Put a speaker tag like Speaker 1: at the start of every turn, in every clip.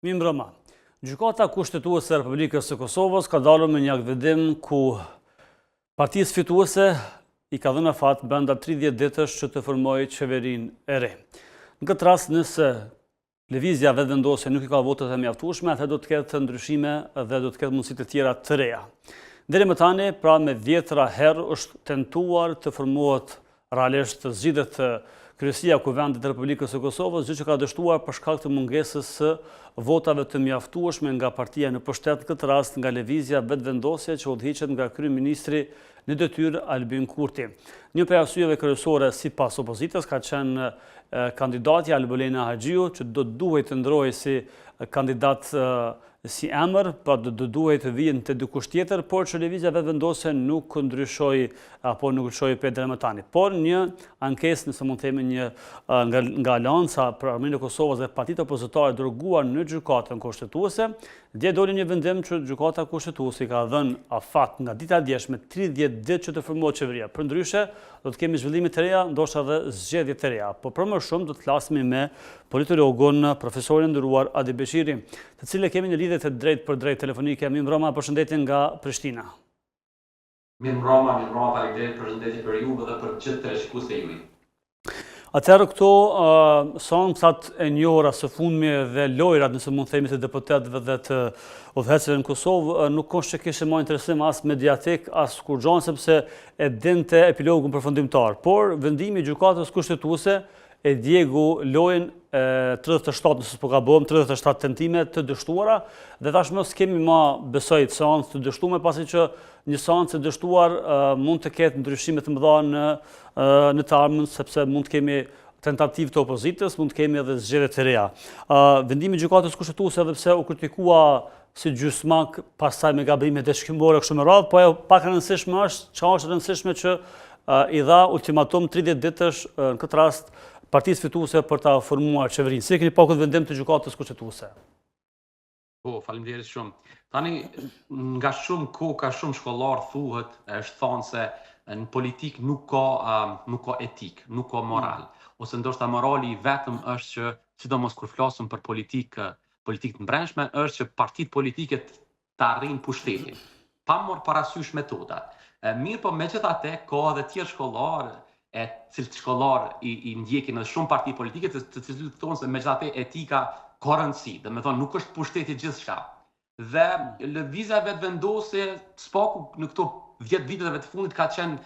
Speaker 1: Mi mbrëma, Gjykata Kushtetuese e Republikës së Kosovës ka dalur me një akt vendim ku partisë fituese i ka dhënë afat brenda 30 ditësh që të formojë qeverinë e re. Në këtë rast, nëse lëvizja vetëvendosje nuk i ka votat e mjaftueshme, atëherë do të ketë ndryshime dhe do të ketë mundësi të tjera të reja. Deri më tani, pra me vjetra herë është tentuar të formohet realisht të zgjidhet Kryesia e Kuvendit të Republikës së Kosovës, gjë që ka dështuar për shkak të mungesës së votave të mjaftueshme nga partia në pushtet, në këtë rast nga lëvizja vetëvendosje që udhëhiqet nga kryeministri në detyrë Albin Kurti. Një prej arsyeve kryesore sipas opozitës ka qenë kandidatja Albolena Haxhiu, që do duhet të ndrojë si kandidat si emër, pa do duhet të vijë te dikush tjetër, por që lëvizja vetëvendosje nuk ndryshoi apo nuk çoi pe deri më tani. Por një ankesë, nëse mund të themi, nga Alianca për Armiqtë e Kosovës dhe partitë opozitare dërguar në Gjykatën Kushtetuese, dje doli një vendim që Gjykata Kushtetuese ka dhënë afat nga dita e djeshme 30 ditë që të formohet qeveria. Përndryshe, do të kemi zhvillime të reja, ndoshta edhe zgjedhje të reja. Po për më shumë do të flasim me politologun profesorin nderuar Adi Beqiri, të cilën kemi në lidhje të drejt për drejt telefonike. Mi mbrëma, përshëndetje nga Prishtina.
Speaker 2: Mi mbrëma, faleminderit, përshëndetje për ju dhe për gjithë teleshikuesit e juaj.
Speaker 1: Atëherë këto sanksat e njohura së fundmi dhe lojrat, nëse mund të themi, të deputetëve dhe të udhëheqësve në Kosovë, nuk është që kishte më interesim as mediatik, as kur gjon, sepse e dinte epilogun përfundimtar. Por vendimi i Gjykatës Kushtetuese e djegu lojën 37, nëse s'po gabojmë, 37 tentime të dështuara, dhe tashmë s'kemi më besoj seancë të dështuar, pasi që një seancë e dështuar mund të ketë ndryshime të mëdha në të ardhmen, sepse mund të kemi tentativë të opozitës, mund të kemi edhe zgjedhje të reja. Vendimi i Gjykatës Kushtetuese, edhe pse u kritikua si gjysmak, pastaj me gabrime dëshkimore kështu me radhë, po ajo pak e rëndësishme është, që është rëndësishme që i dha ultimatum 30 ditësh në këtë rast partisë fituese për ta formuar qeverinë. Si keni pa këtë vendim të Gjykatës Kushtetuese?
Speaker 2: Po, faleminderit shumë. Tani, nga shumë kohë ka shumë shkollar thuhet, është thënë se në politik nuk ka etik, nuk ka moral. Ose ndoshta morali vetëm është që, sidomos kur flasim për politikë të brendshme, është që partitë politike të arrijnë pushtetin, pa marrë parasysh metodat. Mirë, po megjithatë ka edhe tjerë shkollar, cilët shkollar i ndjekin edhe shumë parti politike, të cilët thonë se megjithatë etika ka rëndësi, dhe me thonë nuk është pushteti gjithçka. Dhe lëvizja vetëvendosje spaku në këto 10 viteve të fundit ka qenë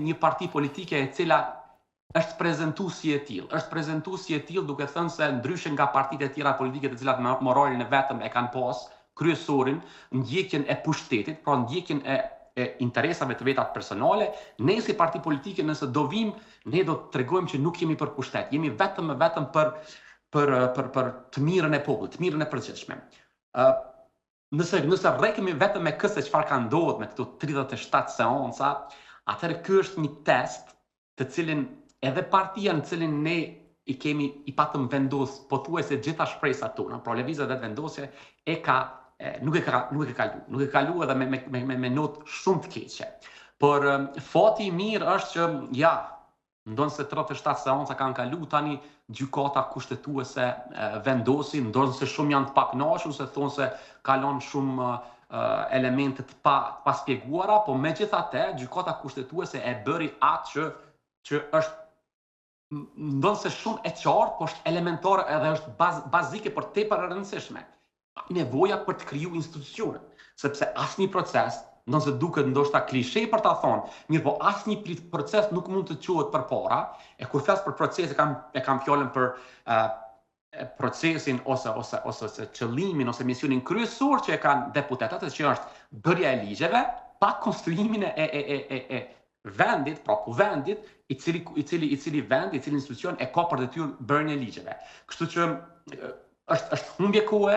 Speaker 2: një parti politike e cila është prezantuar si e tillë, duke thënë se ndryshe nga partitë e tjera politike të cilat moralin e vetëm e kanë pas kryesorin, ndjekjen e pushtetit, pra ndjekjen e interesave të veta personale, ne si parti politike nëse do vim, ne do të tregojmë që nuk jemi për pushtet, jemi vetëm për të mirën e popullit, të mirën e përgjithshme. Nëse rrekemi vetëm me kësaj çfarë ka ndodhur me këto 37 seanca, atëherë ky është një test të cilin edhe partia në cilin ne i patëm vendos pothuajse gjitha shpresat tona, pra lëvizja vetëvendosje nuk e ka kalu edhe me notë shumë të keqe. Por fati i mirë është që, ja, ndonë se 37 seanca kanë kalu, tani Gjykata Kushtetuese vendosi, ndonë se shumë janë të pakënaqur, se thonë se kalon shumë elemente të pa spjeguara, po megjithatë Gjykata Kushtetuese e bëri atë që është ndonë se shumë e qartë, po është elementare edhe është bazike për tepër e rëndësishme. Nevoja për të kriju institucione, sepse asnjë proces, ndonë se duket ndoshta klishe për ta thonë, mirë po asnjë proces nuk mund të quhet përpara, e kur flas për proces e kam fjalën për procesin ose qëllimin ose misionin kryesor që e kanë deputetët, që është bërja e ligjeve, pa konstruimin e vendit, pra kuvendit, i cili vend, i cili institucion e ka për detyrë bërjen e ligjeve. Kështu që është humbje kohe,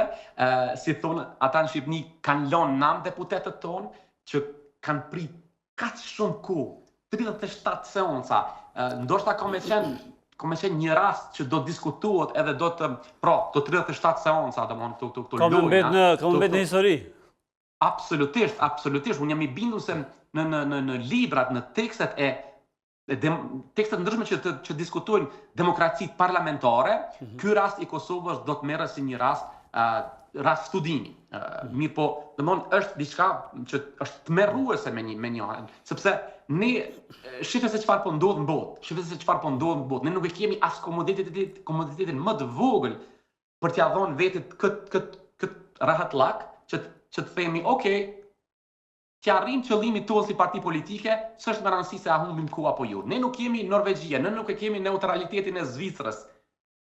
Speaker 2: si thonë ata në Shqipëni, kanë lënë nam deputetët tonë, që kanë prit kaq shumë kohë, 37 seanca, ndoshta ka me qenë një rast që do diskutohet edhe do 37 seanca, domthonë këto lojë.
Speaker 1: Ka më mbet në histori.
Speaker 2: Absolutisht, unë jam i bindur se në librat, në tekstet tekstet ndryshme që diskutojnë demokracitë parlamentare, ky rast i Kosovës do të merret si një rast rast studimi. Mirë po, është diçka që është tmerruese me një anë, sepse ne shifë se çfarë po ndodh në botë, ne nuk e kemi as komoditetin më të vogël për t'ia dhënë vetit kët rahatlak që të themi, okay, që arrim qëllimit tonë si parti politike, s'është me rëndësi se a humbim ku apo jo. Ne nuk jemi Norvegjia, ne nuk e kemi neutralitetin e Zvicrës,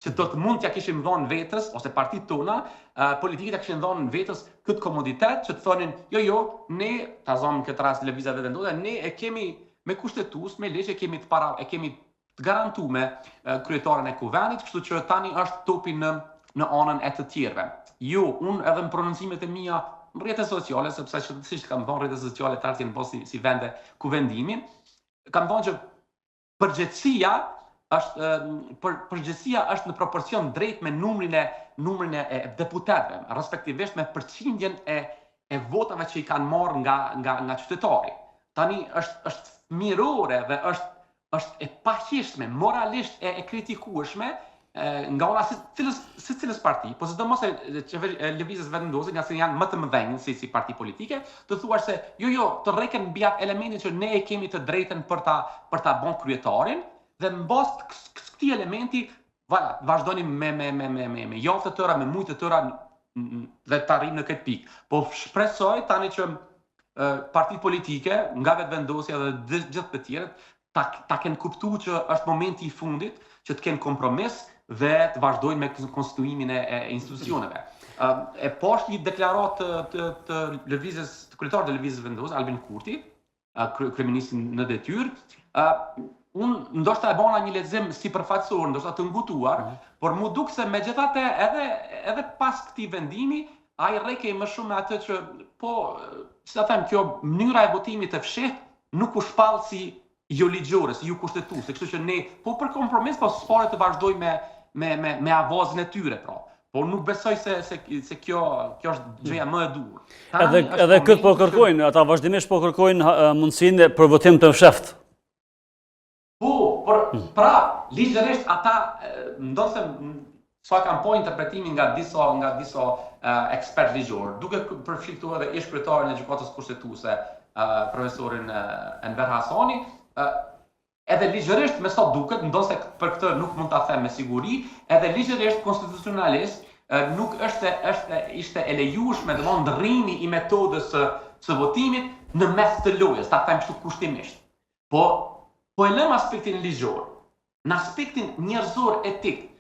Speaker 2: që do të mund t'ja kishim dhënë vetës, ose partitë tona, politikët ja kishin dhënë vetës këtë komoditet, që të thonin, jo, ne, ta zonë në këtë rast lëvizjave vendore, ne e kemi me kushtetues, me ligj, e kemi të garantuar kryetarin e kuvendit, kështu që tani është topi në anën e të tjerëve. Jo, unë edhe në prononcimet e mia në rrjetet sociale, sepse siç kam thënë rrjetet sociale të artin po si vende ku vendimin, kam thënë që përgjegjësia është në proporcion drejt me numrin e deputetëve, respektivisht me përqindjen e votave që i kanë marrë nga qytetari. Tani është mirore dhe është e paqishme, moralisht e kritikueshme nga ona si cilës parti, po sidomos lëvizjes vendose, nga se janë më të mëdhenj si parti politike, të thuash se jo, të rreken mbi atë elementin që ne e kemi të drejtën për ta bën kryetarin, dhe në bazë këtij elementi vazhdoni me javë të tëra, me muaj të tëra dhe të arrijmë në këtë pikë. Po shpresoj tani që partitë politike, nga vetvendosja dhe gjithë të tjerët, ta kenë kuptuar që është momenti i fundit që të kenë kompromis dhe të vazhdojnë me konstituimin e institucioneve. E poshtë një deklaratë të kryetarit të lëvizjes vendose, Albin Kurti, kryeministin në detyrë, unë ndoshta e bona një lexim sipërfaqësor, ndoshta të ngutuar, por mu duk se megjithatë edhe pas këtij vendimi, ai rrekej më shumë me atë që si ta them, kjo mënyra e votimit të fshehtë nuk u shpall si jo ligjore, si ju kushtetuese, kështu që ne po për kompromis, po s'pare të vazhdoj me avazën e tyre, pra. Po nuk besoj se kjo është gjëja më e dur.
Speaker 1: Edhe këtë po kërkojnë, ata vazhdimisht po kërkojnë mundësinë për votim të fshehtë.
Speaker 2: Po, pra, ligjërisht ata ndonse sa kanë po interpretimin nga disa ekspert ligjor, duke përfshirë edhe ish kryetarin e gjykatës kushtetuese, profesorin Enver Hasani, edhe ligjërisht me sa duket, ndonse për këtë nuk mund ta them me siguri, edhe ligjërisht konstitucionalisht nuk ishte e lejueshme domthonë ndrrimi i metodës së votimit në mes të lojës, ta them kështu kushtimisht. Po e lëm aspektin ligjor. Në aspektin njerëzor etik,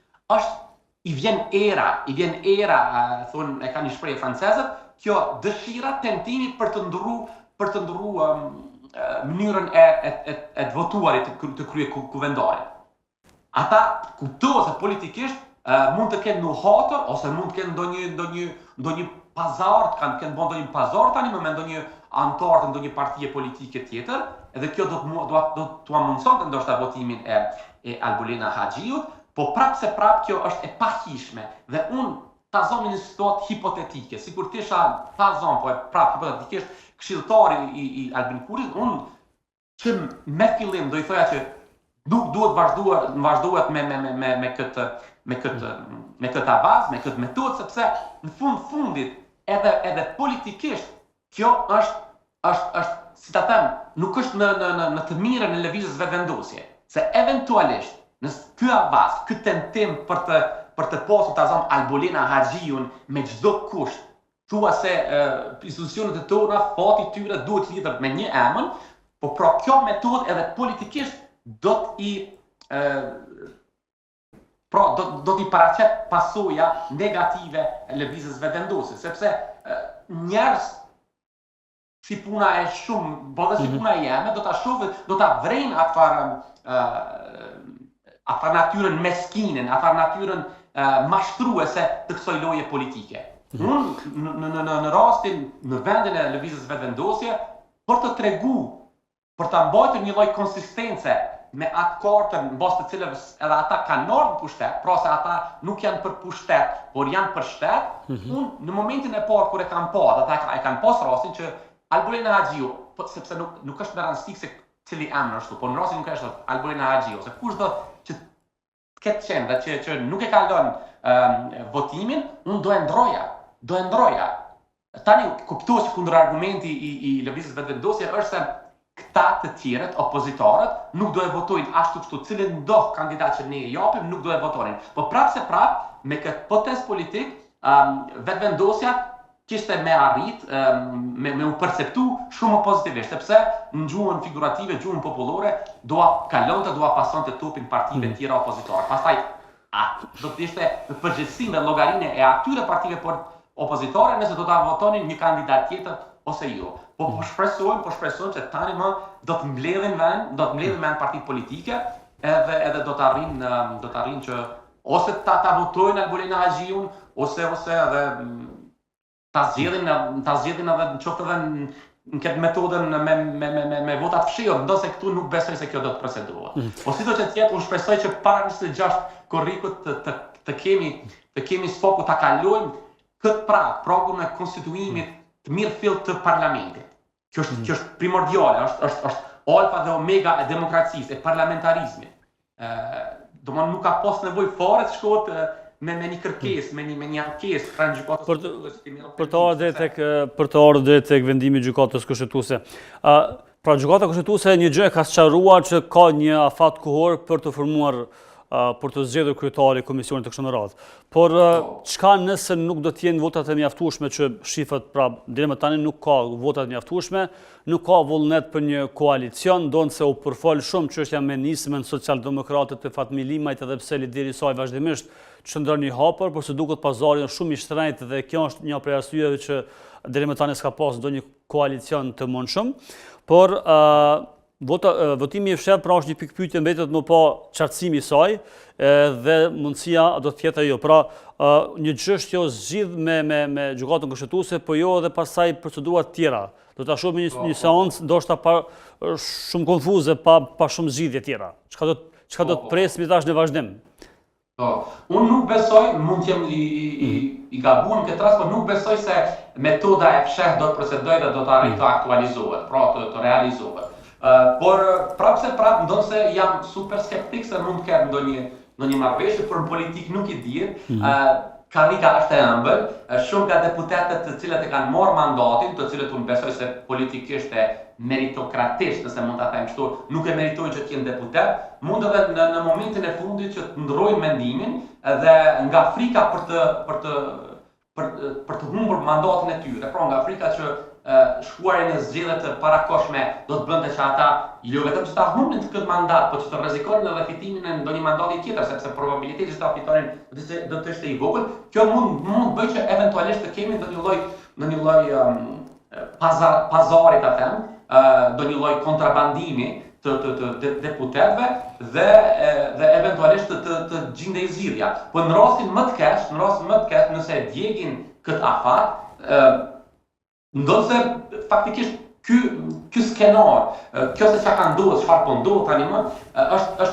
Speaker 2: i vjen era, thonë e kanë një shprehje francezët, kjo dëshira, tentimi për të ndrru mënyrën e të votuarit të krye kuvendarit. Ata kuptohen se politikisht mund të kenë nuhatër, ose mund të kenë ndonjë pazar, kanë bën ndonjë pazar tani me ndonjë antar të ndonjë partie politike tjetër, edhe kjo do t'ua mundsonte ndoshta votimin e Albulena Haxhiut, po prap kjo është e pahishme dhe unë ta zonë një situatë hipotetike, sikur t'isha ta zonë, po prap hipotetikisht këshilltari i Albin Kurtit, unë që me fillim do i thoja që nuk duhet vazhduhet me këtë avaz, me këtë metodë, sepse në fundit edhe politikisht kjo është si ta them, nuk është në të mirën e lëvizjes vetëvendosje, se eventualisht në ky avaz, ky tentim për të pasur ta zonë Albulena Haxhiun me çdo kusht, thua se institucionet e tona, fati tyre duhet lidhur me një emër, po pra kjo metodë edhe politikisht do t'i paraqet pasoja negative e lëvizjes vetëvendosje, sepse njerëz si puna e shumë, po dhe si puna e jeme, do ta vrejnë atë natyrën meskinen, atë natyrën mashtruese të kësaj loje politike. Unë në rastin, në vendin e lëvizjes vetëvendosje, për të tregu, për të mbajtur një lloj konsistence me atë kartën në bazë të cilës edhe ata kanë ardhur në pushtet, pra se ata nuk janë për pushtet, por janë për shtet, unë në momentin e parë kur e kam pa, ata e kanë pas rastin që Albulena Haxhiu, sepse nuk është me rëndësi se cili emër është, por në rastin nuk është Albulena Haxhiu, ose kushdo që këtë qenë dhe që nuk e kalon votimin, unë do e ndroja. Tani kuptohet që kundër argumenti i lëvizjes vetëvendosje është se këta të tjerët, opozitorët, nuk do e votojnë ashtu kështu, cilin ndoh kandidat që ne e japim, nuk do e votonin. Po prapë se prapë, me këtë potencë politik, vetëvendosja kishte me arrit, me u perceptu shumë pozitivisht, sepse në gjuhën figurative, gjuhën popullore, kalonte, pasonte topin partive tjera opozitore. Pastaj, do të ishte përgjithësi me llogarinë e atyre partive opozitore nëse do ta votonin një kandidat tjetër ose jo. Po shpresojmë që tani më do të mbledhin vend partitë politike edhe do të arrin që ose ta votojnë Albolena Haxhiun ose edhe ta zgjedhin edhe qoftë edhe në këtë metodën me votat fshirë, ndonse këtu nuk besoj se kjo do të procedohet. Po sidoqë të jetë, unë shpresoj që para 26 korrikut të kemi sfoku ta kalojmë këtë pragun e konstituimit të mirë fill të parlamentit. Kjo është primordiale, është alfa dhe omega e demokracisë, e parlamentarizmit. Domthonë nuk ka pas nevojë fare të shkohet me një kërkesë, me një ankesë pranë gjykatës
Speaker 1: për të ardhur deri tek vendimi i gjykatës kushtetuese. Pra gjykata kushtetuese një gjë ka sqaruar që ka një afat kohor për të formuar për të zgjedhur kryetari i komisionit të kësaj radhe. Por çka nëse nuk do të jenë votat e mjaftueshme që shifet, pra deri më tani nuk ka votat e mjaftueshme, nuk ka vullnet për një koalicion, ndonse u përfol shumë çështja me nismën socialdemokratët të Fatmi Limajt, edhe pse lideri i saj vazhdimisht çndron një hapur, por se duket pazari është shumë i shtrenjtë dhe kjo është një prej arsyeve që deri më tani s'ka pas ndonjë koalicion të mundshëm. Por votimi i fshehtë pra është një pikë pyetje, mbetet më pa qartësimi i saj dhe mundësia do të jetë ajo. Pra një çështje zgjidh me gjykatën kushtetuese, po jo edhe pasaj procedura të tjera. Do ta shohim një seancë ndoshta shumë konfuze, pa shumë zgjidhje tjera. Çka do të presim tash në vazhdim?
Speaker 2: Unë nuk besoj, mund të jem i gabuar në këtë rast, por nuk besoj se metoda e fshehtë do të procedojë dhe do të arrijë të aktualizohet, pra të realizohet. Por prapë se prapë, ndonse jam super skeptik se mund të ketë ndonjë marrëveshje, por në politikë nuk i dihet. Karrika është e ëmbël, shumë nga deputetët të cilët e kanë marrë mandatin, të cilët unë besoj se politikisht e meritokratisht, nëse mund ta them kështu, nuk e meritojnë që të jenë deputet, mund edhe në momentin e fundit që të ndrojnë mendimin dhe nga frika për të humbur mandatin e tyre, pra nga frika që shkuarjen e zgjedhjeve të parakoshme do të bënte që ata jo vetëm që ta humbin këtë mandat, por që të rrezikonin edhe fitimin e ndonjë mandati tjetër, sepse probabiliteti që ta fitonin do të ishte i vogël. Kjo mund bëj që eventualisht të kemi ndonjë lloj pazari, ta them, ndonjë lloj kontrabandimi të deputetëve dhe eventualisht të gjindej zgjidhja. Po në rastin më të keq, nëse e djegin këtë afat, ndonse faktikisht ky skenar, kjo se çka ka ndodhur, çfarë po ndodh tani më, është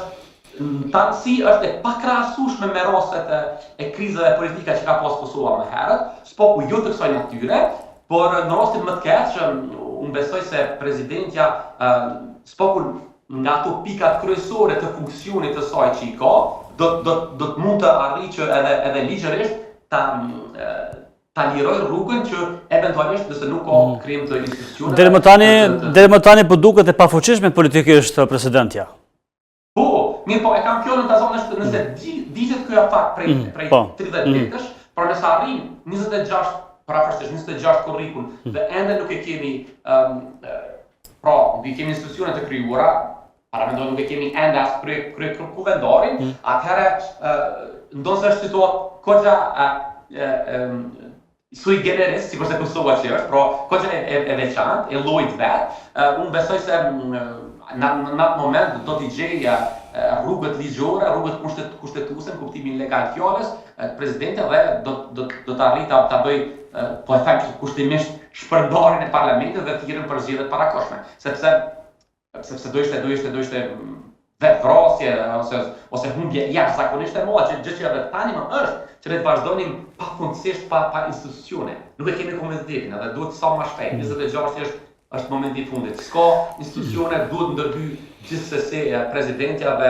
Speaker 2: në tanësi është e pakrahasueshme me rastet e krizave politike që ka pas Kosova më herët, s'po jo të kësaj natyre, por në rastin më të keq, unë besoj se presidentja s'po nga ato pikat kryesore të funksionit të saj që i ka, do të mund të arrijë që edhe ligjërisht ta liroj rrugën që eventualisht nëse nuk ka krim të institucioneve.
Speaker 1: Deri më tani po duket e pafuqishme politikisht presidentja.
Speaker 2: Po, mirë po, e kam fjalën ta zonë nëse digjet ky afat prej 30 ditësh, por nëse arrin 26 parafasisht 26 korrikun dhe ende nuk e kemi nuk i kemi institucione të krijuara, paramendoj nuk e kemi ende as krye kuvendarin, atëherë ndonse është situatë goxha sui generis, sikur se Kosova që është, pra goxha e veçantë, e llojit vet. Unë besoj se në atë moment do t'i gjej rrugët ligjore, rrugët kushtetuese në kuptimin legal fjalës, presidenti dhe do të arrijë ta bëj, po e them kushtimisht, shpërndarjen e parlamentit dhe thirrjen për zgjedhjet parakoshme, sepse do ishte vetvrasje ose humbje jashtëzakonisht e madhe, gjë që edhe tani më është që ne të vazhdonim pafundësisht pa institucione. Nuk e kemi komentetin, edhe duhet sa më shpejt. 26 është momenti i fundit. S'ka institucione, duhet ndërhy gjithsesi presidentja dhe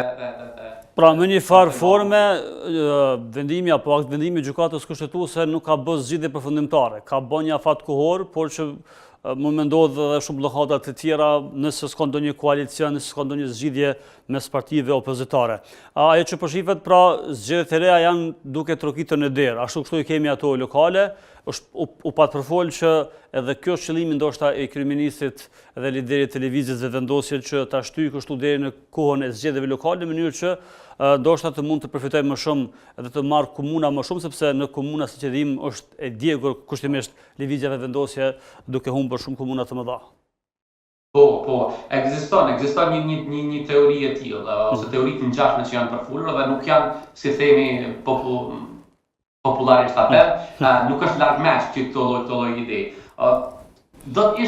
Speaker 1: Pra, me një farë forme, vendimi apo akt vendimi i gjykatës kushtetuese nuk ka bërë zgjidhje përfundimtare. Ka bërë një afat kohor, por që më mendodh edhe shumë llogara të tjera nëse s'ka ndonjë koalicion, nëse s'ka ndonjë zgjidhje mes partive opozitare. Ajo që po shihet pra zgjedhjet e reja janë duke trokitur në derë. Ashtu kështu i kemi ato lokale, u pat përfol që edhe kjo është qëllimi ndoshta i kryeministit dhe liderit televizjes dhe vendosjes që ta shtyjë kështu deri në kohën e zgjedhjeve lokale në mënyrë që ndoshta të mund të përfitojë më shumë edhe të marrë komuna më shumë, sepse në komuna siç e dim është e djegur kushtimisht lëvizja dhe vendosje duke humbur shumë komuna të mëdha.
Speaker 2: Po, ekziston një teori e tillë, ose teori të ngjashme që janë përfolur dhe nuk janë, si themi, popularisht atë, nuk është larg mesh që këto lloj ide. Do të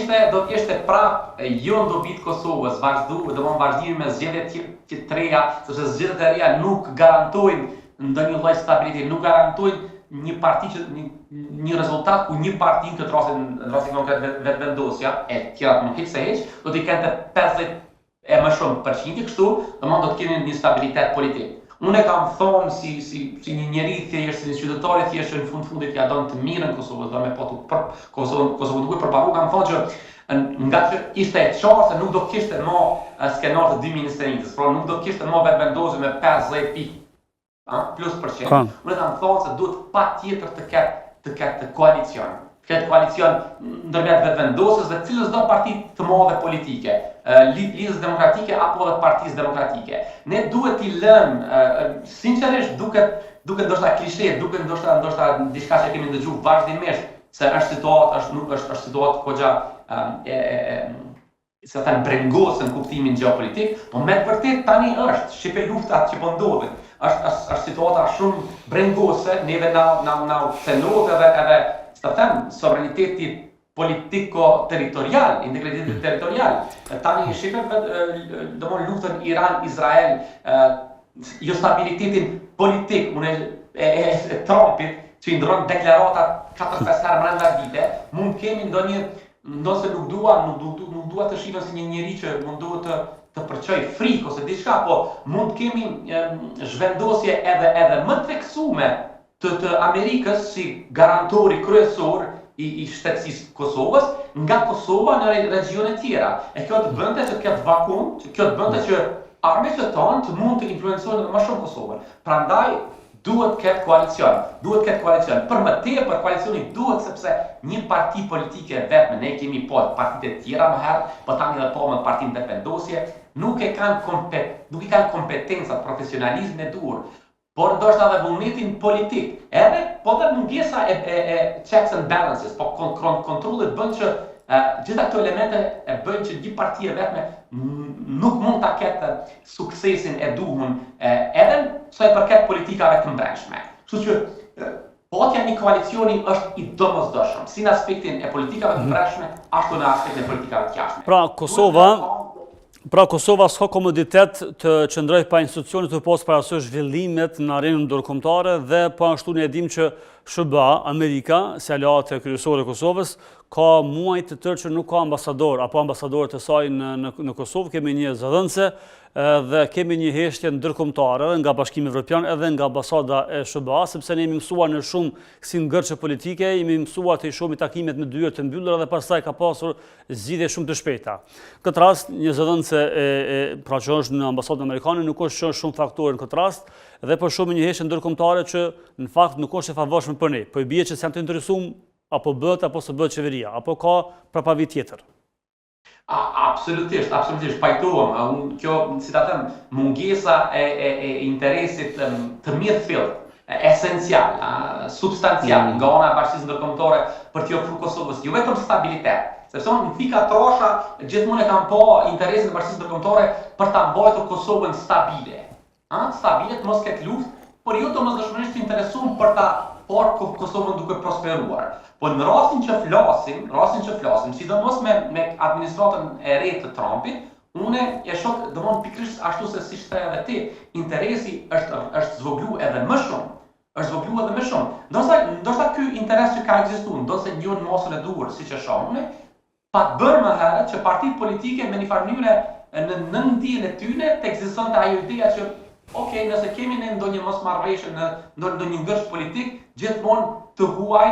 Speaker 2: ishte prap jo dobi të Kosovës vazhdimi me zgjedhjet të reja, sepse zgjedhjet e reja nuk garantojnë ndonjë lloj stabiliteti, nuk garantojnë një parti një rezultat ku një parti në këtë rastin konkret vetvendosja e tjera nuk hiç se hiç, do të kenë 50 e më shumë përqindje kështu, do të keni një stabilitet politik. Unë e kam thonë si një njeri thjesht, si një qytetar i thjesht që në fundit ja don të mirën Kosovës, do me Kosovën duke përparu, kam thonë që nga që ishte e qartë se nuk do kishte më skenar të 2021-s, pra nuk do kishte më vetvendosje me 50 pikë plus %. Unë kam thonë se duhet patjetër të ketë koalicion. Këtë koalicion ndërmjet vetvendosjes dhe cilës do parti të mëdha politike, Lidhjes Demokratike apo edhe Partisë Demokratike. Ne duhet t'i lëmë, sinqerisht duket ndoshta klishe, duket ndoshta diçka që kemi dëgjuar vazhdimisht, se është situatë goxha se ata brengosën kuptimin gjeopolitik, por me të vërtet tani është shipe luftat që po ndodhin. Është situata shumë brengose, neve na cenot edhe të them, sovraniteti politiko-territorial, integriteti territorial. Tani shifet luftën Iran-Izrael, jo stabilitetin politik, e Trumpit, që i ndron deklarata 4-5 herë brenda vite, mund kemi ndonse nuk dua të shifem si një njeri që mundohet të përçoj frikë ose diçka, po mund kemi zhvendosje edhe më theksume të Amerikës si garantori kryesor i shtetësisë Kosovës nga Kosova në regjione tjera. E kjo të bënte që këtë vakum, kjo të bënte që armiqtë tonë të mund të influencojnë më shumë Kosovën. Prandaj duhet këtë koalicion. Për më tepër koalicioni duhet sepse një parti politike vetëm, ne kemi partitë e tjera më herë, po tani edhe po me partinë defendosje, nuk e kanë kompetencat, profesionalizmin e duhur. Por ndoshta edhe vullnetin politik, po dhe mungesa e checks and balances, po kontrollet bën që gjitha këto elemente e bëjnë që një parti e vetme nuk mund ta ketë suksesin e duhur edhe sa i përket politikave të brendshme. Kështu që potja një koalicioni është i domosdoshëm, si në aspektin e politikave të brendshme, ashtu në aspektin e politikave të jashtme.
Speaker 1: Pra Kosova s'ka komoditet të qëndrojë pa institucione të pas parasysh zhvillimet në arenën ndërkombëtare dhe po ashtu ne e dim që SBA, Amerika, si aleate kryesore e Kosovës, ka muaj të tërë që nuk ka ambasador apo ambasadorët e saj në Kosovë, kemi një zëdhënëse dhe kemi një heshtje ndërkombëtare nga Bashkimi Evropian edhe nga ambasada e SBA, sepse ne jemi mësuar në shumë si ngërçe politike, jemi mësuar të shohim takimet me dyert të mbyllura dhe pastaj ka pasur zgjidhje shumë të shpejta. Në këtë rast, një zëdhënëse pra që është në ambasadën amerikane nuk është shumë faktorë në këtë rast dhe po shohim një heshtje ndërkombëtare që në fakt nuk është e favorshme për ne, po i bie që s'janë të interesuar apo bëhet apo s'bëhet qeveria, apo ka prapavi tjetër.
Speaker 2: Absolutisht, pajtohem. Kjo, si ta them, mungesa e interesit të mirëfillt, esencial, substancial nga ana e Bashkisë Ndërkombëtare për t'i ofruar Kosovës jo vetëm stabilitet, sepse unë në fika trosha gjithmonë e kam pa interesin e Bashkisë Ndërkombëtare për ta mbajtur Kosovën stabile. Stabile, të mos ketë luftë, por jo domosdoshmërisht të interesuar për ta parë Kosovën duke prosperuar. Po në rastin që flasim, sidomos me administratën e re të Trumpit, unë e shoh domon pikërisht ashtu se siç the edhe ti, interesi është zvoglu edhe më shumë. Ndoshta ky interes që ka ekzistuar, ndonse jo në mosën e duhur, siç e shoh unë, pa të bërë më herët që partitë politike me një farë mënyre në ndjenjën e tyre të ekzistonte ajo ideja që Okej, nëse kemi ne ndonjë mosmarrëveshje në ndonjë ngërsh politik, gjithmonë të huaj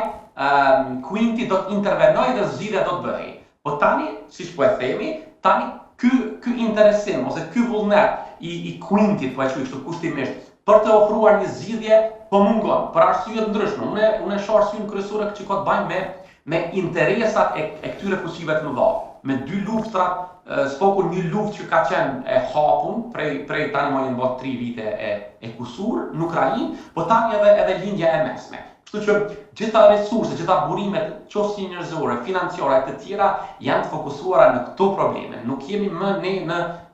Speaker 2: Quinti do të intervenojë dhe zgjidhja do të bëhej. Po tani, siç po e themi, tani ky interesim ose ky vullnet i Quintit, po e quaj kështu kushtimisht, për të ofruar një zgjidhje po mungon për arsye të ndryshme. Unë shoh arsyen kryesore që ka të bëjnë me interesat e këtyre fuqive të mëdha. Me dy luftrat, s'poku një luftë që ka qenë e hapun prej tani më janë 3 vite e kusur në Ukrainë, po tani edhe lindja e mesme. Kështu që gjitha resurset, gjitha burimet, qoftë njerëzore, financiare të tjera janë të fokusuara në këto probleme. Nuk jemi më ne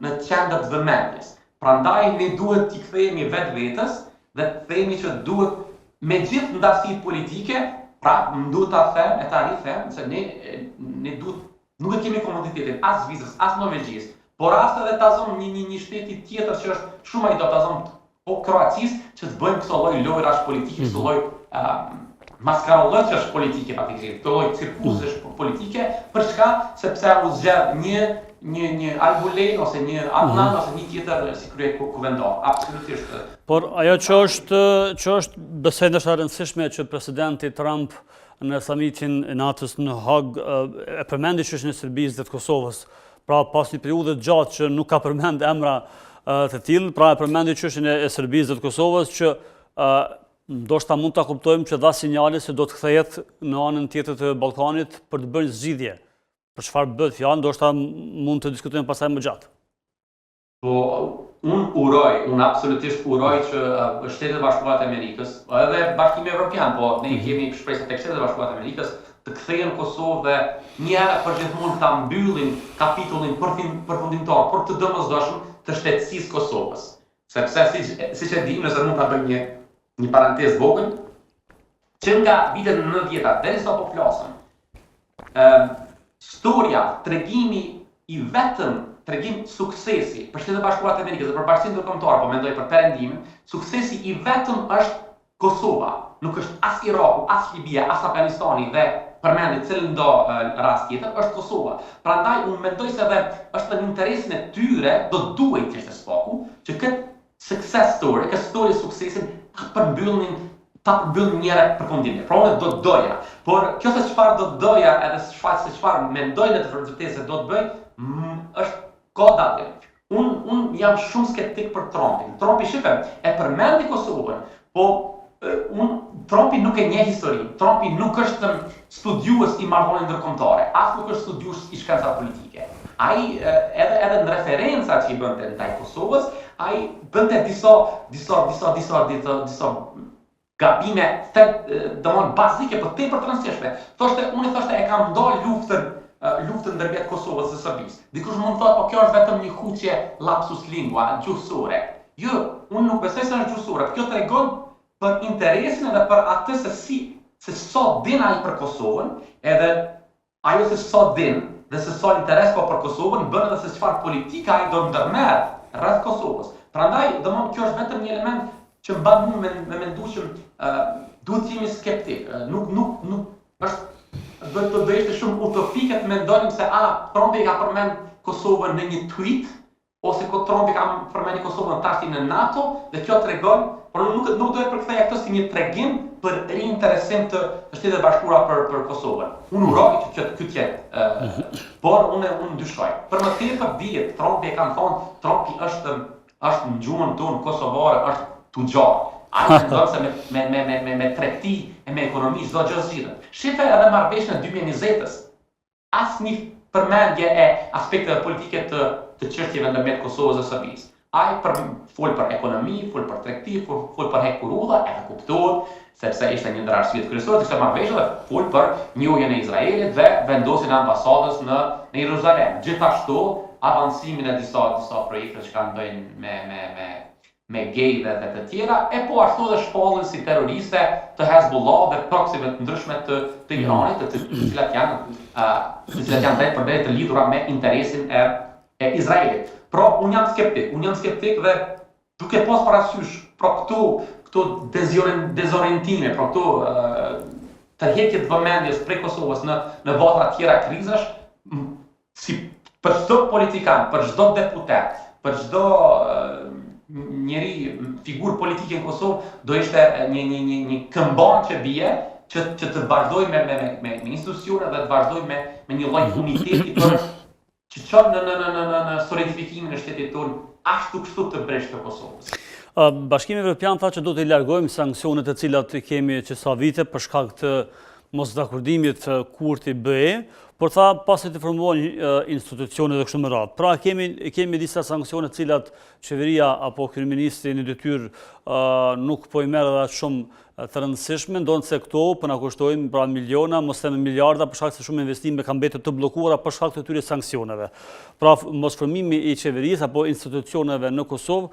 Speaker 2: në qendër të vëmendjes. Prandaj ne duhet t'i kthehemi vetvetes dhe të themi që duhet me gjithë ndasitë politike, pra më duhet ta them e ta rrithem se ne duhet nuk e kemi komoditetin as Zvicrës, as Norvegjisë, por as edhe ta zëm një shteti tjetër që është shumë ai do ta zëm po Kroacisë që të bëjmë këto lloj lojrash politike, këto lloj maskarolloqesh politike faktikisht, këto lloj cirkusesh politike, për çka? Sepse u zgjedh një Albulen ose një Adnan ose një tjetër si krye kuvendor, absolutisht.
Speaker 1: Por ajo që është besoj ndoshta e rëndësishme që presidenti Trump në samitin e NATO-s në Hag e përmendi çështjen e Serbisë dhe të Kosovës, pra pas një periudhe gjatë që nuk ka përmend emra të tillë, pra e përmendi çështjen e Serbisë dhe të Kosovës që ndoshta mund ta kuptojmë që dha sinjale se do të kthehet në anën tjetër të Ballkanit për të bërë zgjidhje. Për çfarë bëhet fjalë, ndoshta mund të diskutojmë pastaj më gjatë.
Speaker 2: Po, unë absolutisht uroj që Shtetet Bashkuara të Amerikës, edhe Bashkimi Evropian, po ne kemi shpresë tek Shtetet Bashkuara të Amerikës të kthehen Kosovë dhe një herë për gjithmonë ta mbyllin kapitullin përfundimtar, por të domosdoshëm të shtetësisë Kosovës. Sepse siç e dimë, nëse mund ta bëjmë një parantezë vogël, që nga vitet 90-ta derisa po flasëm, historia, tregimi i vetëm tregim suksesi për Shtetet Bashkuara të Amerikës dhe për Bashkinë Ndërkombëtare, po mendoj për perëndimin, suksesi i vetëm është Kosova, nuk është as Iraku, as Libia, as Afganistani dhe përmendi cilën do rast tjetër, është Kosova. Prandaj unë mendoj se edhe është në interesin e tyre, do duhet të ishte spaku, që këtë success story, këtë story suksesin ta përmbyllin njëre përfundimit. Pra unë do të doja, por kjo se çfarë do të doja edhe se çfarë mendoj në të vërtetë se do të bëj, është kodate. Unë jam shumë skeptik për Trumpin. Trumpi shife e përmendi Kosovën, po Trumpi nuk e njeh historinë. Trumpi nuk është studiues i marrëdhënieve ndërkombëtare, as nuk është studiues i shkencave politike. Ai edhe në referenca që i bënte ndaj Kosovës, ai bënte disa gabime domon bazike, po tepër të rëndësishme. Thoshte e kam ndalë luftën ndërmjet Kosovës dhe Serbisë. Dikush mund të thotë, po kjo është vetëm një huqje lapsus lingua, gjuhësore. Jo, unë nuk besoj se është gjuhësore. Kjo tregon për interesin edhe për atë se sa din ai për Kosovën, edhe ajo se sa din dhe se sa interes ka për Kosovën, bën edhe se çfarë politika ai do ndërmerr rreth Kosovës. Prandaj, domon kjo është vetëm një element që mban mua me mendu që duhet të jemi skeptik. Nuk është do të ishte shumë utopike të mendonim se Trumpi ka përmend Kosovën në një tweet, ose Trumpi ka përmendur Kosovën tash në NATO, dhe kjo tregon, por nuk do të përktheja këtë si një tregim për rinteresim të Shtetet Bashkuara për Kosovën. Unë uroj që ky të jetë, por unë dyshoj. Për më tepër dihet, Trumpi e kanë thonë, Trumpi është në gjuhën tonë kosovare, është tugjar. Ai mendon se me tregti e me ekonomi çdo gjë zgjidhet. Shife edhe marrëveshjen e 2020-s. Asnjë përmendje e aspekteve politike të çështjeve ndërmjet Kosovës dhe Serbisë. Ai fol për ekonomi, fol për tregti, fol për hekurudha, e kuptohet, sepse ishte një ndër arsyet kryesore të kësaj marrëveshje dhe fol për njëjtjen e Izraelit dhe vendosjen e ambasadës në Jeruzalem. Gjithashtu avancimin e disa projekte që kanë bëjnë me gay dhe të tjera, e po ashtu dhe shpallën si terroriste të Hezbollah dhe proksive të ndryshme të Iranit, të cilat janë drejt për drejt të lidhura me interesin e Izraelit. Pra, unë jam skeptik dhe duke pas parasysh pra këto dezorientime, pra këto tërheqje të vëmendjes prej Kosovës në vatra tjera krizash, si për çdo politikan, për çdo deputet, për çdo njëri figurë politike në Kosovë do ishte një këmban që bie që të vazhdoj me institucione dhe të vazhdoj me një lloj uniteti për që çon në solidifikimin e shtetit tonë ashtu kështu të breshtë të Kosovës.
Speaker 1: Bashkimi Evropian tha që do të largojmë sanksionet e cilat i kemi që sa vite për shkak të mosdakordimit Kurti BE, por tha pasi të formohen institucione dhe kështu me radhë. Pra kemi disa sankcione të cilat qeveria apo kryeministri në detyrë nuk po i merr edhe shumë të rëndësishme, ndonë se këto po na kushtojnë pra miliona, mos them miliarda për shkak se shumë investime kanë mbetur të bllokuara për shkak të këtyre sanksioneve. Pra mosformimi i qeverisë apo institucioneve në Kosovë,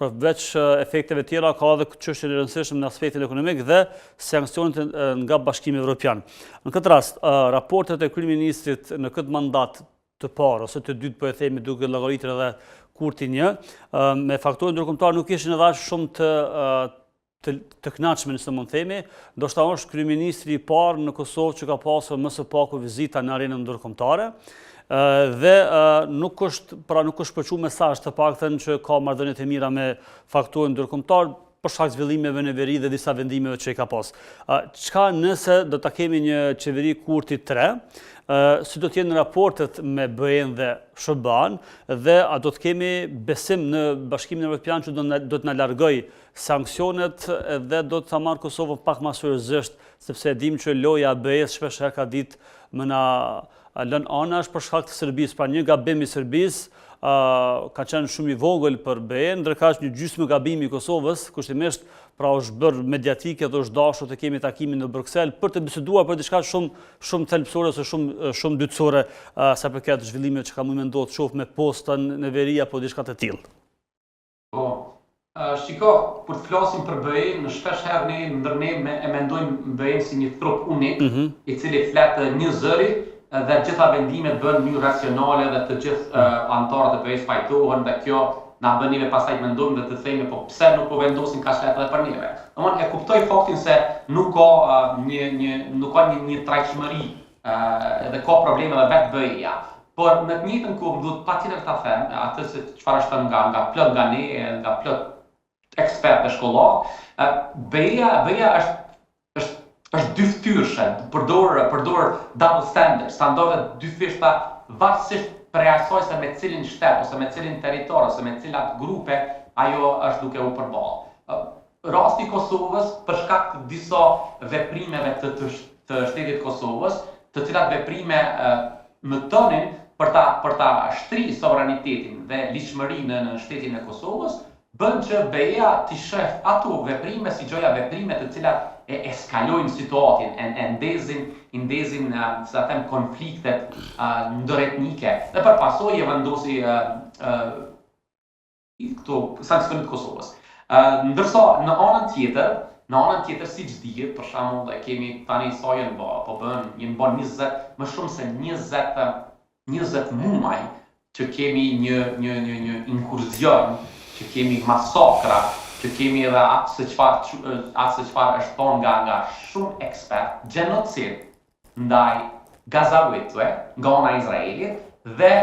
Speaker 1: përveç efekteve tjera ka edhe çështje e rëndësishme në aspektin ekonomik dhe sanksionet nga Bashkimi Evropian. Në këtë rast, raportet e kryeministrit në këtë mandat të parë ose të dytë po e themi duke llogaritur edhe Kurti 1, me faktorë ndërkombëtar nuk ishin edhe shumë të kënaqshme nëse mund themi, ndoshta është kryeministri i parë në Kosovë që ka pasur më së paku vizita në arenën ndërkombëtare dhe nuk është përçuar mesazh të paktën që ka marrëdhënie të mira me faktorën ndërkombëtar për shkak zhvillimeve në veri dhe disa vendimeve që i ka pas. Çka nëse do ta kemi një qeveri Kurti 3, si do të jenë raportet me BE-n dhe SHBA-n dhe a do të kemi besim në Bashkimin Evropian që do të na largoj sanksionet dhe do të ta marrë Kosovën pak më seriozisht, sepse dim që loja e BE-s shpesh ka ditë më na lën anash për shkak të Serbisë. Pra një gabim i Serbisë ka qenë shumë i vogël për BE-n, ndërkaq një gjysmë gabimi i Kosovës, kushtimisht pra është bërë mediatike dhe është dashur të kemi takimin në Bruksel për të biseduar për diçka shumë thelbësore ose shumë dytësore sa përket zhvillimeve që ka mund ndodhë qoftë me postën në veri apo diçka të tillë.
Speaker 2: Po, shiko, kur të flasim për BE-n, shpesh herë ne ndërne e mendojmë BE-n si një trup unik, i cili flet një zëri dhe gjitha vendimet bën në mënyrë racionale dhe të gjithë anëtarët e BE-s pajtohen dhe kjo na bën neve pastaj të mendojmë dhe të themi po pse nuk po vendosin kaq lehtë edhe për neve. Domthonë e kuptoj faktin se nuk ka një trajtshmëri dhe ka probleme edhe vetë BE-ja. Por në të njëjtën kohë duhet patjetër ta them atë se çfarë është nga plot nga ne, nga plot ekspertë shkollor, BE-ja është dyftyrshë, përdor double standards, standarde dyfishta varësisht për asaj se me cilin shtet ose me cilin territor ose me cilat grupe ajo është duke u përballë. Rasti i Kosovës për shkak të disa veprimeve të shtetit Kosovës, të cilat veprime mëtonin për ta shtrirë sovranitetin dhe ligjshmërinë në shtetin e Kosovës, bën që BE-ja të shef ato veprime si gjoja veprime të cilat e eskalojnë situatin, e ndezin sa them konfliktet ndëretnike dhe për pasojë vendosi këto sanksionet të Kosovës. Ndërsa në anën tjetër siç dihet, për shembull e kemi tani sa janë jemi bën 20 më shumë se 20 muaj që kemi një inkurzion, që kemi masakra, që kemi edhe atë se çfarë është thonë nga shumë ekspert, gjenocid ndaj gazawitëve nga ana e Izraelit dhe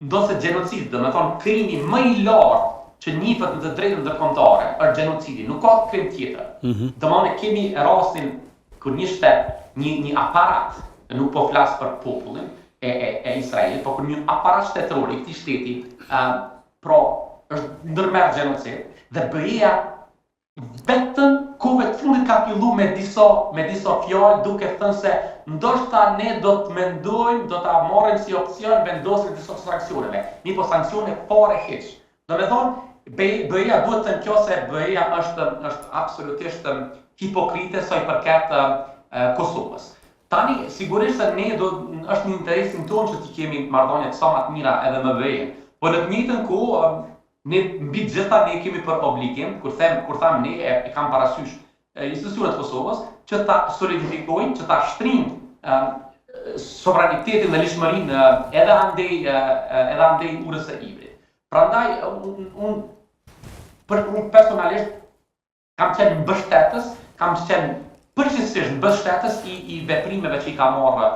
Speaker 2: ndosë gjenocid, do të thonë krimi më i lartë që njihet në të drejtën ndërkombëtare është gjenocidi, nuk ka krim tjetër. Domthonë kemi rastin kur një shtet, një aparat, nuk po flas për popullin e Izraelit, por kur një aparat shtetëror i këtij shteti është ndërmerr gjenocid dhe BE-ja vetëm kohëve të fundit ka filluar me disa fjalë duke thënë se ndoshta ne do të mendojmë, do ta marrim si opsion vendosjen e disa sanksioneve. Po sanksione fare hiç. Domethënë BE-ja duhet të kjo se BE-ja është absolutisht hipokrite sa i përket Kosovës. Tani sigurisht se ne është në interesin tonë që të kemi marrëdhënie sa më të mira edhe me BE-n. Po në të njëjtën kohë ne mbi gjitha ne kemi për obligim, kur them ne e kam parasysh institucionet e Kosovës, që ta solidifikojnë, që ta shtrinë sovranitetin dhe ligjshmërinë edhe andej urës së Ivrit. Prandaj unë personalisht kam qenë mbështetës, kam qenë përgjithsisht mbështetës i veprimeve që i ka marrë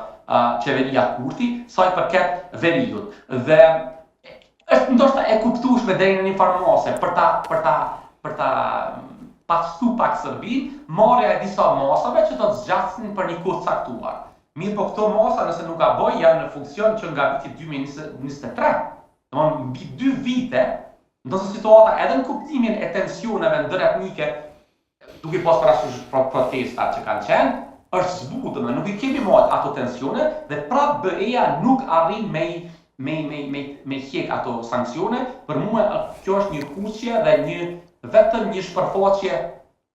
Speaker 2: qeveria Kurti, sa i përket veriut. Dhe është ndoshta e kuptueshme deri në një farë mose për ta pasu pak Serbin, marrja e disa mosave që do të zgjasin për një kohë caktuar. Mirë, po këto mosa, nëse nuk gaboj, janë në funksion që nga viti 2023. Domthonë mbi 2 vite, ndosë situata edhe në kuptimin e tensioneve ndëretnike, duke pas parasysh protestat që kanë qenë, është zbutën, nuk i kemi marrë ato tensione dhe prapë BE-ja nuk arrin me hjek ato sanksione. Për mua kjo është një kuqje dhe vetëm një shpërfaqje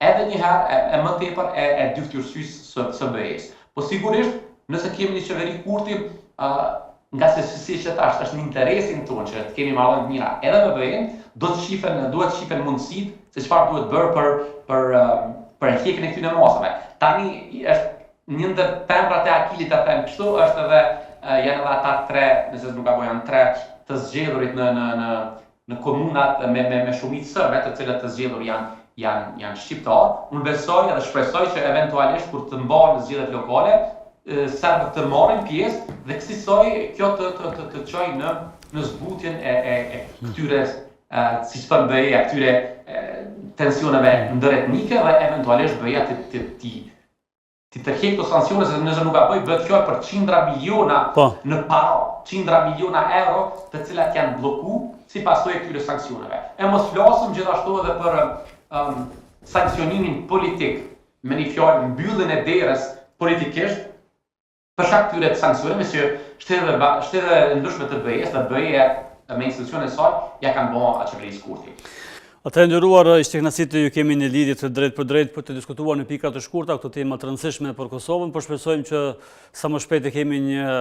Speaker 2: edhe një herë e më tepër e dyftërsysë së BE-s. Po sigurisht, nëse kemi një qeveri kurti, nga se siç e thash, është në interesin tonë që të kemi marrëdhënie të mira edhe me BE-n, duhet shihen mundësitë se çfarë duhet bërë për hjekjen e këtyre mosave. Tani është një ndër pembrat e Akilit, ta them kështu, është edhe janë edhe ata 3, nëse nuk gaboj, janë 3 të zgjedhurit në komunat me shumicë serbe, të cilët të zgjedhur janë shqiptar. Unë besoj dhe shpresoj që eventualisht kur të mbahen zgjedhjet lokale, serbët të marrin pjesë dhe kësaj kjo të çojë në zbutjen e këtyre, siç thon BE-ja, këtyre tensioneve ndëretnike dhe eventualisht BE-ja ti tërheq këto sanksione, se nëse nuk gaboj bëhet fjalë për qindra miliona në para, qindra miliona euro, të cilat janë bllokuar si pasojë këtyre sanksioneve. E mos flasim gjithashtu edhe për sanksionimin politik, me një fjalë mbylljen e derës politikisht për shkak këtyre sanksioneve që shtetet ndryshme të BE-s dhe BE-ja me institucionet e saj ja kanë bërë qeverisë Kurti.
Speaker 1: Ata e nderuar, ishte kënaqësi të ju kemi në lidhje të drejtë për drejtë për të diskutuar në pika të shkurta këto tema të rëndësishme për Kosovën, por shpresojmë që sa më shpejt të kemi një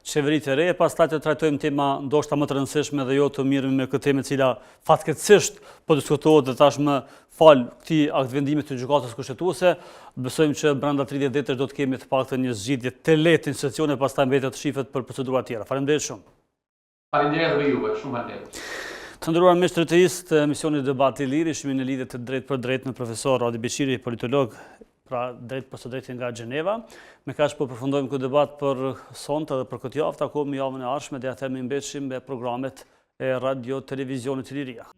Speaker 1: qeveri të re, pastaj të trajtojmë tema ndoshta më të rëndësishme dhe jo të mirëmi me këtë temë e cila fatkeqësisht po diskutohet dhe tashmë fal këtij aktvendimit të gjykatës kushtetuese. Besojmë që brenda 30 ditësh do të kemi të paktën një zgjidhje të lehtë institucione, pastaj mbetet të shifet për procedura të tjera. Faleminderit shumë.
Speaker 2: Faleminderit edhe juve, shumë faleminderit.
Speaker 1: Të nderuar miq të të emisionit Debati i Lirë, ishim në lidhje të drejtë për drejtë me profesor Radi Beqiri, politolog, pra drejt për së drejti nga Gjeneva. Me kaq po përfundojmë këtë debat për sonte dhe për këtë javë, takohemi javën e ardhshme dhe atëherë mbetshim me programet e Radio Televizionit Iliria.